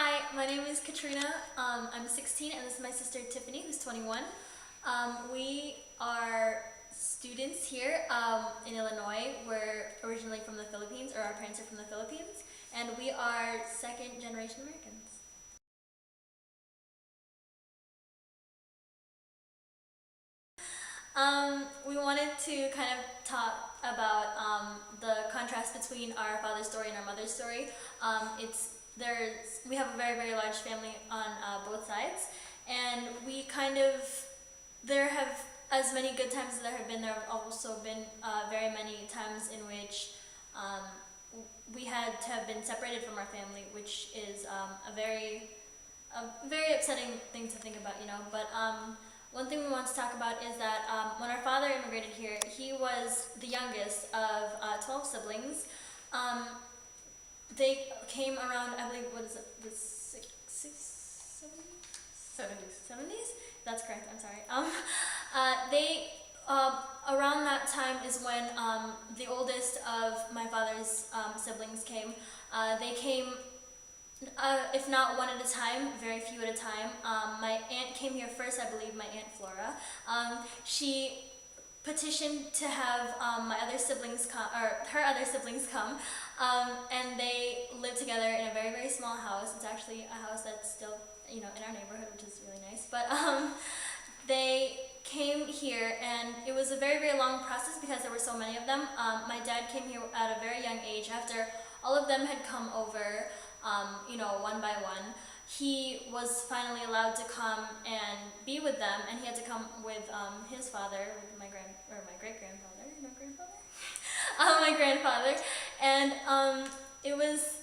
Hi, my name is Katrina. I'm 16 and this is my sister Tiffany, who's 21. We are students here in Illinois. We're originally from the Philippines, or our parents are from the Philippines, and we are second generation Americans. We wanted to kind of talk about the contrast between our father's story and our mother's story. We have a very large family on both sides, and we kind of there have as many good times as there have been. There have also been very many times in which we had to have been separated from our family, which is a very upsetting thing to think about, you know. But one thing we want to talk about is that when our father immigrated here, he was the youngest of 12 siblings. They came around, I believe, what is it, the 70s? That's correct, I'm sorry. Around that time is when the oldest of my father's siblings came. They came, if not one at a time, very few at a time. My aunt came here first, I believe, my Aunt Flora. She petitioned to have my other siblings come, or her other siblings come, and they live together in a very small house. It's actually a house that's still, you know, in our neighborhood, which is really nice. But they came here, and it was a very long process because there were so many of them. My dad came here at a very young age. After all of them had come over, you know, one by one, he was finally allowed to come and be with them, and he had to come with his father, with my great-grandfather, my grandfather, and it was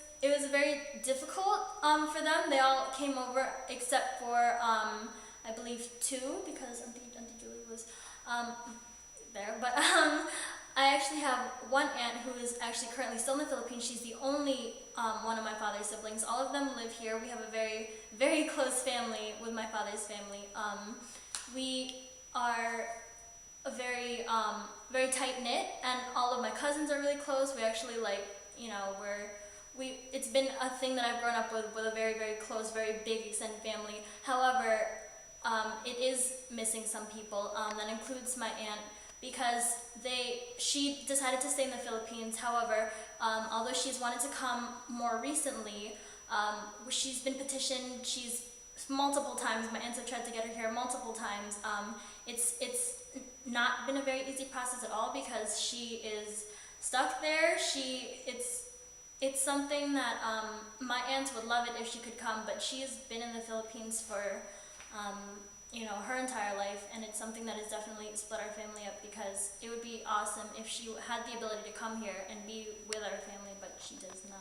very difficult for them. They all came over except for I believe two, because Auntie Julie was there. But I actually have one aunt who is actually currently still in the Philippines. She's the only one of my father's siblings. All of them live here. We have a very close family with my father's family. We are a very tight knit, and all of my cousins are really close. We actually, you know, it's been a thing that I've grown up with a very close, very big extended family. However, it is missing some people. That includes my aunt, because she decided to stay in the Philippines. However, although she's wanted to come more recently, she's been petitioned. She's multiple times. My aunts have tried to get her here multiple times. It's not been a very easy process at all, because she is stuck there. It's something that my aunts would love it if she could come, but she has been in the Philippines for you know, her entire life, and it's something that has definitely split our family up, because it would be awesome if she had the ability to come here and be with our family, but she does not.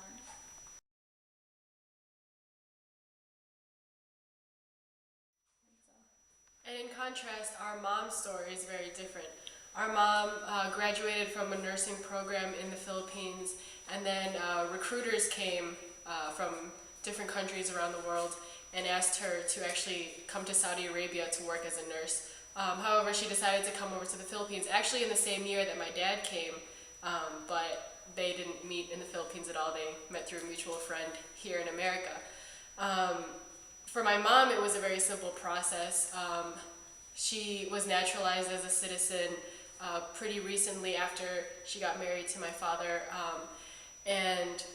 And in contrast, our mom's story is very different. Our mom graduated from a nursing program in the Philippines, and then recruiters came from different countries around the world and asked her to actually come to Saudi Arabia to work as a nurse. However, she decided to come over to the Philippines, actually in the same year that my dad came, but they didn't meet in the Philippines at all. They met through a mutual friend here in America. For my mom, it was a very simple process. She was naturalized as a citizen pretty recently after she got married to my father, and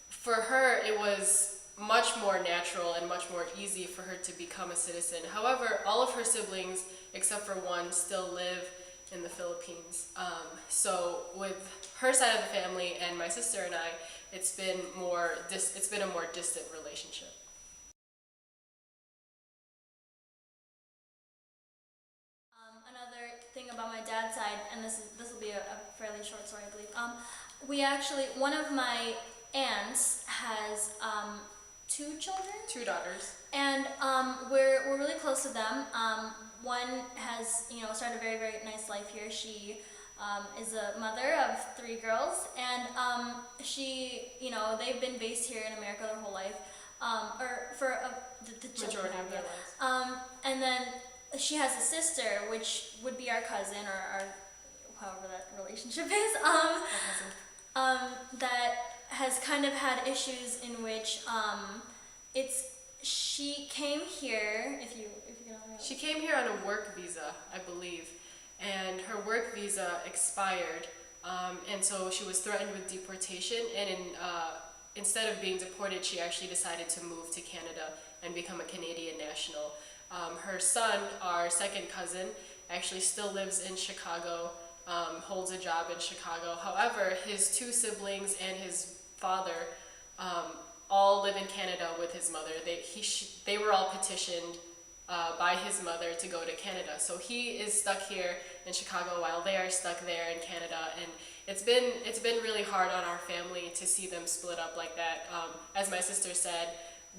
for her it was much more natural and much more easy for her to become a citizen. However, all of her siblings, except for one, still live in the Philippines. So with her side of the family and my sister and I, it's been a more distant relationship. Another thing about my dad's side, and this will be a fairly short story, I believe. We actually, one of my aunts has two children, Two daughters. and we're really close to them. One has, you know, started a very nice life here. She is a mother of three girls, and you know, they've been based here in America their whole life, or for the children, Majority of their lives. and then she has a sister, which would be our cousin, or our, however that relationship is, My cousin. that has kind of had issues in which she came here. If you can She came here on a work visa, I believe, and her work visa expired, and so she was threatened with deportation. And instead of being deported, she actually decided to move to Canada and become a Canadian national. Her son, our second cousin, actually still lives in Chicago, holds a job in Chicago. However, his two siblings and his father all live in Canada with his mother. They were all petitioned by his mother to go to Canada. So he is stuck here in Chicago while they are stuck there in Canada, and it's been really hard on our family to see them split up like that. As my sister said,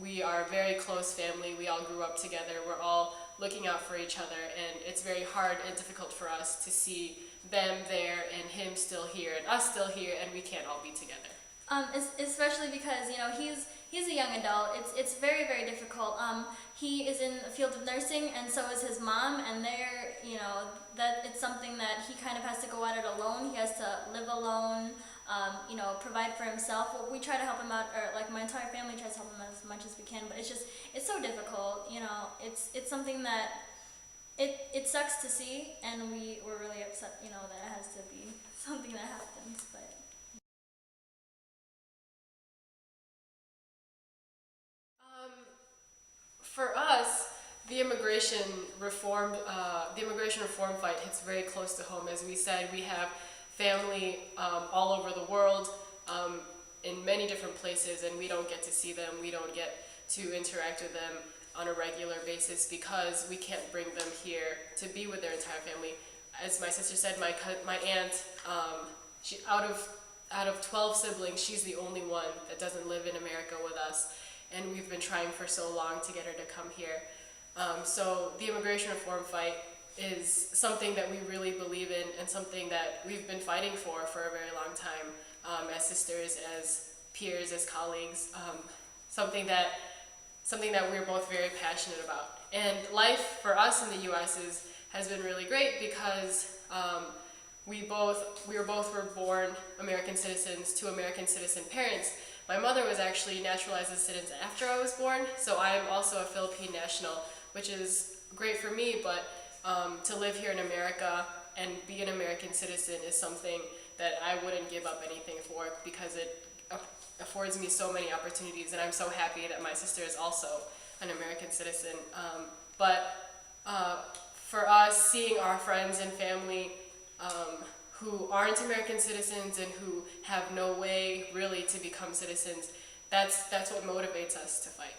we are a very close family. We all grew up together. We're all looking out for each other, and it's very hard and difficult for us to see them there and him still here and us still here, and we can't all be together. Especially because he's a young adult. It's very, very difficult. He is in the field of nursing, and so is his mom, and they're that it's something that he kind of has to go at it alone. He has to live alone. Provide for himself. Well, we try to help him out, or like my entire family tries to help him as much as we can. But it's so difficult. It's something that it sucks to see, and we're really upset. That it has to be something that happens, but. For us, the immigration reform fight hits very close to home. As we said, we have family all over the world, in many different places, and we don't get to see them. We don't get to interact with them on a regular basis because we can't bring them here to be with their entire family. As my sister said, my aunt, she out of 12 siblings, she's the only one that doesn't live in America with us. And we've been trying for so long to get her to come here. So the immigration reform fight is something that we really believe in, and something that we've been fighting for a very long time, as sisters, as peers, as colleagues. Something that we're both very passionate about. And life for us in the U.S. has been really great because we were born American citizens to American citizen parents. My mother was actually naturalized as a citizen after I was born, so I am also a Philippine national, which is great for me, but to live here in America and be an American citizen is something that I wouldn't give up anything for, because it affords me so many opportunities, and I'm so happy that my sister is also an American citizen. But for us, seeing our friends and family who aren't American citizens and who have no way really to become citizens, that's what motivates us to fight.